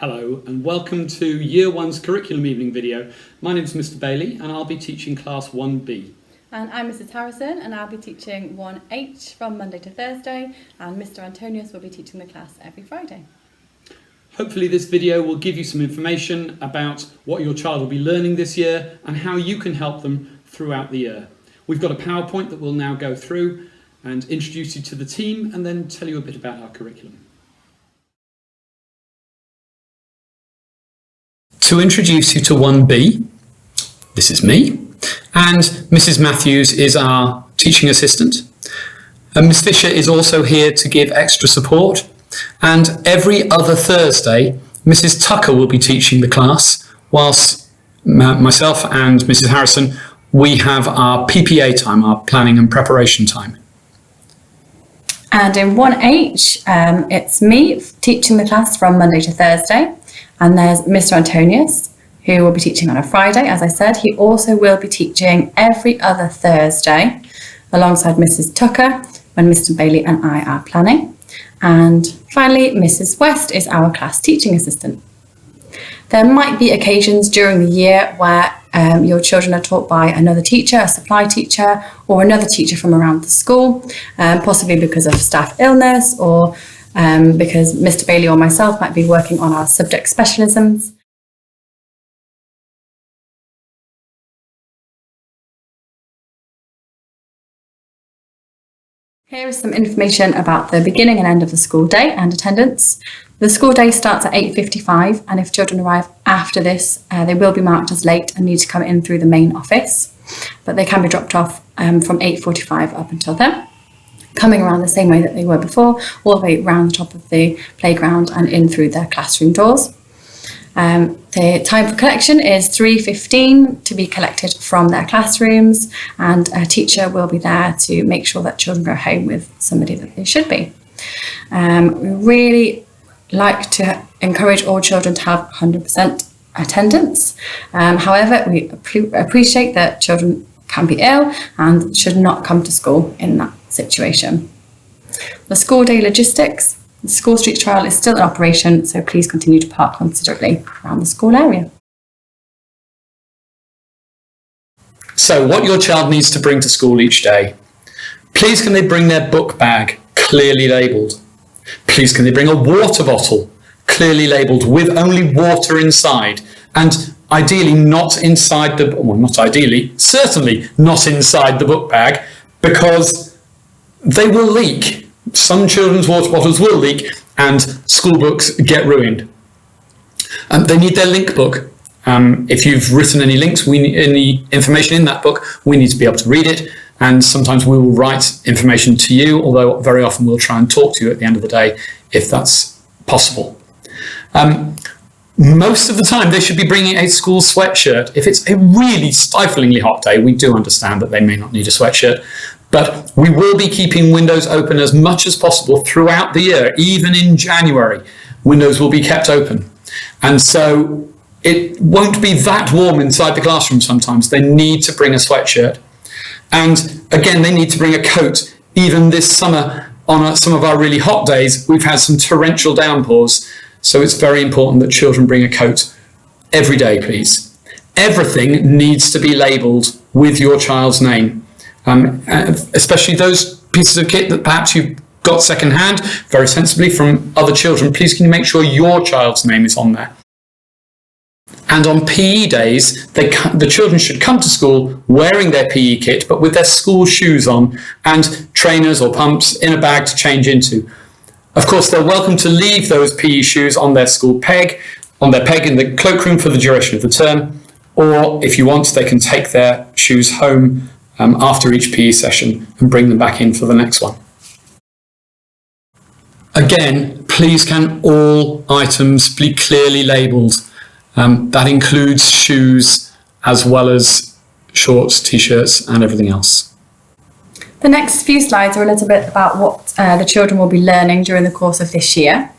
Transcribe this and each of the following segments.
Hello and welcome to Year 1's curriculum evening video. My name is Mr. Bailey and I'll be teaching class 1B. And I'm Mrs. Harrison and I'll be teaching 1H from Monday to Thursday, and Mr. Antonius will be teaching the class every Friday. Hopefully this video will give you some information about what your child will be learning this year and how you can help them throughout the year. We've got a PowerPoint that we'll now go through and introduce you to the team and then tell you a bit about our curriculum. To introduce you to 1B, this is me, and Mrs. Matthews is our teaching assistant. And Miss Fisher is also here to give extra support. And every other Thursday, Mrs. Tucker will be teaching the class, whilst myself and Mrs. Harrison, we have our PPA time, our planning and preparation time. And in 1H, it's me teaching the class from Monday to Thursday. And there's Mr. Antonius, who will be teaching on a Friday, as I said. He also will be teaching every other Thursday, alongside Mrs. Tucker, when Mr. Bailey and I are planning. And finally, Mrs. West is our class teaching assistant. There might be occasions during the year where your children are taught by another teacher, a supply teacher, or another teacher from around the school, possibly because of staff illness or because Mr. Bailey or myself might be working on our subject specialisms. Here is some information about the beginning and end of the school day and attendance. The school day starts at 8:55, and if children arrive after this, they will be marked as late and need to come in through the main office, but they can be dropped off from 8:45 up until then, coming around the same way that they were before, all the way around the top of the playground and in through their classroom doors. The time for collection is 3:15 to be collected from their classrooms, and a teacher will be there to make sure that children go home with somebody that they should be. We really like to encourage all children to have 100% attendance. However, we appreciate that children can be ill and should not come to school in that situation. The school day logistics. The School Street trial is still in operation, so please continue to park considerately around the school area. So what your child needs to bring to school each day. Please can they bring their book bag clearly labelled. Please can they bring a water bottle clearly labelled with only water inside, and ideally not inside the, well, not ideally, certainly not inside the book bag, because they will leak. Some children's water bottles will leak and school books get ruined. They need their link book. If you've written any links, any information in that book, we need to be able to read it, and sometimes we will write information to you, although very often we'll try and talk to you at the end of the day if that's possible. Most of the time they should be bringing a school sweatshirt. If it's a really stiflingly hot day, we do understand that they may not need a sweatshirt, but we will be keeping windows open as much as possible throughout the year. Even in January, windows will be kept open. And so it won't be that warm inside the classroom sometimes. They need to bring a sweatshirt. And again, they need to bring a coat. Even this summer, on some of our really hot days, we've had some torrential downpours. So it's very important that children bring a coat every day, please. Everything needs to be labelled with your child's name. Especially those pieces of kit that perhaps you've got second-hand, very sensibly from other children. Please can you make sure your child's name is on there. And on PE days, the children should come to school wearing their PE kit, but with their school shoes on and trainers or pumps in a bag to change into. Of course, they're welcome to leave those PE shoes on their school peg, in the cloakroom for the duration of the term, or if you want, they can take their shoes home after each PE session and bring them back in for the next one. Again, please can all items be clearly labelled. That includes shoes as well as shorts, t-shirts and everything else. The next few slides are a little bit about what the children will be learning during the course of this year.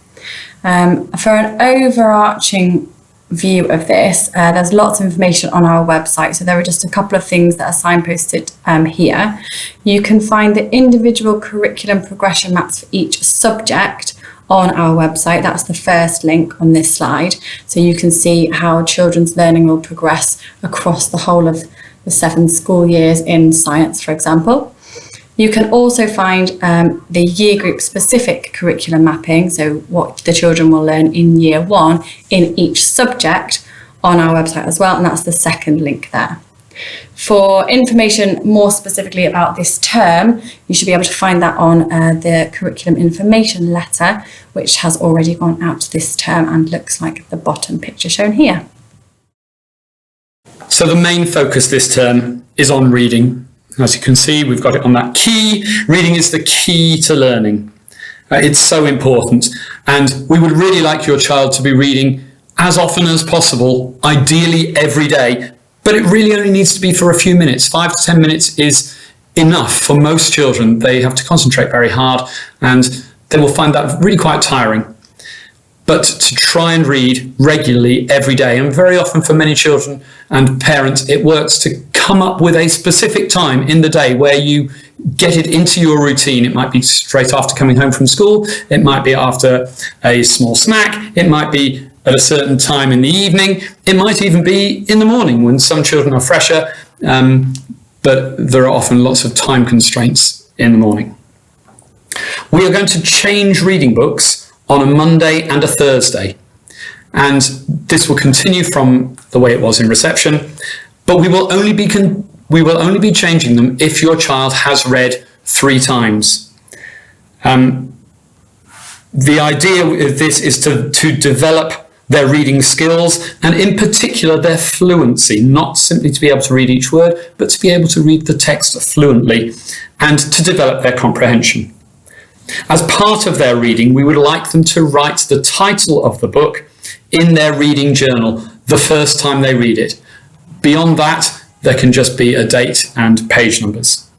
For an overarching view of this, there's lots of information on our website, so there are just a couple of things that are signposted here. You can find the individual curriculum progression maps for each subject on our website. That's the first link on this slide. So you can see how children's learning will progress across the whole of the 7 school years in science, for example. You can also find the year group specific curriculum mapping, so what the children will learn in year 1 in each subject, on our website as well, and that's the second link there. For information more specifically about this term, you should be able to find that on the curriculum information letter, which has already gone out this term and looks like the bottom picture shown here. So the main focus this term is on reading. As you can see, we've got it on that key. Reading is the key to learning. It's so important, and we would really like your child to be reading as often as possible, ideally every day, but it really only needs to be for a few minutes. 5 to 10 minutes is enough for most children. They have to concentrate very hard, and they will find that really quite tiring. But to try and read regularly every day, and very often for many children and parents, it works to come up with a specific time in the day where you get it into your routine. It might be straight after coming home from school, it might be after a small snack, it might be at a certain time in the evening, it might even be in the morning when some children are fresher, but there are often lots of time constraints in the morning. We are going to change reading books on a Monday and a Thursday, and this will continue from the way it was in reception, but we will only be changing them if your child has read 3 times. The idea of this is to develop their reading skills, and in particular their fluency, not simply to be able to read each word, but to be able to read the text fluently and to develop their comprehension. As part of their reading, we would like them to write the title of the book in their reading journal the first time they read it. Beyond that, there can just be a date and page numbers.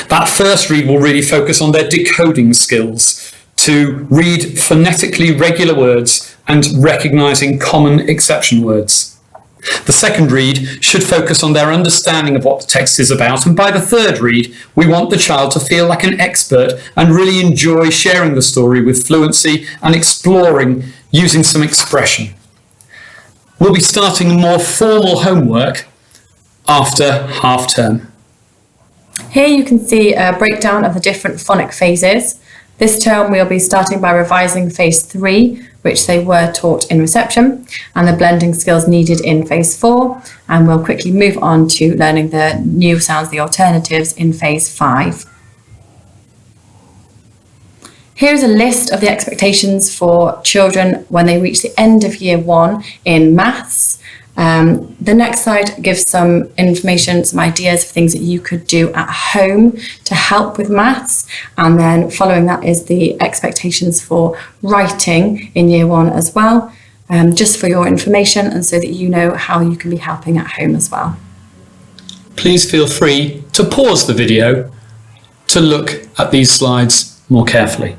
That first read will really focus on their decoding skills, to read phonetically regular words and recognising common exception words. The second read should focus on their understanding of what the text is about, and by the third read, we want the child to feel like an expert and really enjoy sharing the story with fluency and exploring using some expression. We'll be starting more formal homework after half term. Here you can see a breakdown of the different phonic phases. This term we'll be starting by revising phase 3, which they were taught in reception, and the blending skills needed in phase 4, and we'll quickly move on to learning the new sounds, the alternatives, in phase 5. Here's a list of the expectations for children when they reach the end of year 1 in maths. The next slide gives some information, some ideas of things that you could do at home to help with maths, and then following that is the expectations for writing in year 1 as well, just for your information and so that you know how you can be helping at home as well. Please feel free to pause the video to look at these slides more carefully.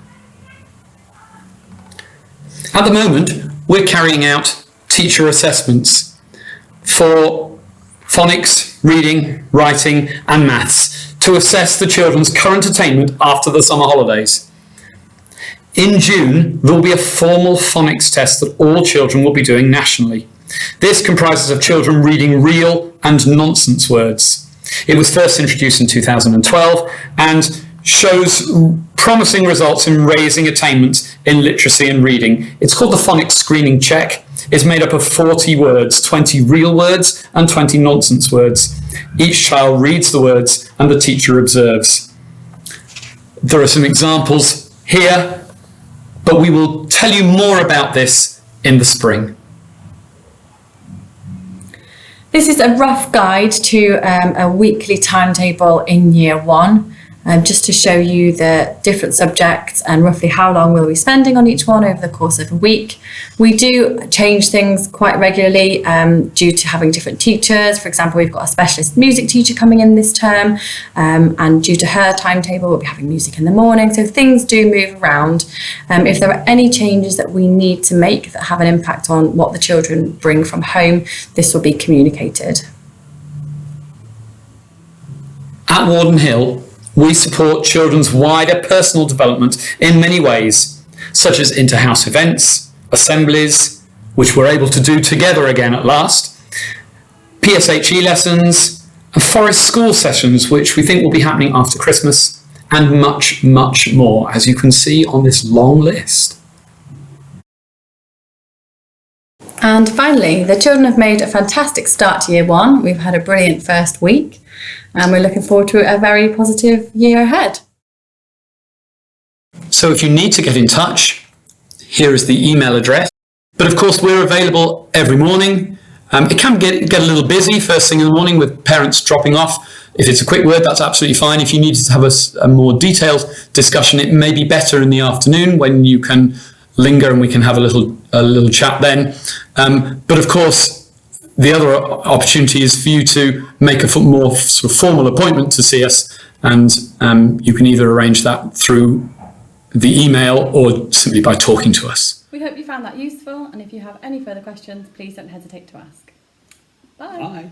At the moment, we're carrying out teacher assessments for phonics, reading, writing and maths to assess the children's current attainment after the summer holidays. In June, there will be a formal phonics test that all children will be doing nationally. This comprises of children reading real and nonsense words. It was first introduced in 2012 and shows promising results in raising attainment in literacy and reading. It's called the Phonics Screening Check. It's made up of 40 words, 20 real words and 20 nonsense words. Each child reads the words and the teacher observes. There are some examples here, but we will tell you more about this in the spring. This is a rough guide to a weekly timetable in year 1. Just to show you the different subjects and roughly how long we'll be spending on each one over the course of a week. We do change things quite regularly due to having different teachers. For example, we've got a specialist music teacher coming in this term, and due to her timetable, we'll be having music in the morning. So things do move around. If there are any changes that we need to make that have an impact on what the children bring from home, this will be communicated. At Warden Hill, we support children's wider personal development in many ways. such as inter-house events, assemblies, which we're able to do together again at last, PSHE lessons, and forest school sessions, which we think will be happening after Christmas, and much, much more, as you can see on this long list. And finally, the children have made a fantastic start to year one. We've had a brilliant first week, and we're looking forward to a very positive year ahead. So if you need to get in touch, here is the email address. But of course, we're available every morning. It can get a little busy first thing in the morning with parents dropping off. If it's a quick word, that's absolutely fine. If you needed to have a more detailed discussion, it may be better in the afternoon when you can linger and we can have a little chat then. But of course, the other opportunity is for you to make a more sort of formal appointment to see us, and you can either arrange that through the email or simply by talking to us. We hope you found that useful, and if you have any further questions, please don't hesitate to ask. Bye. Bye.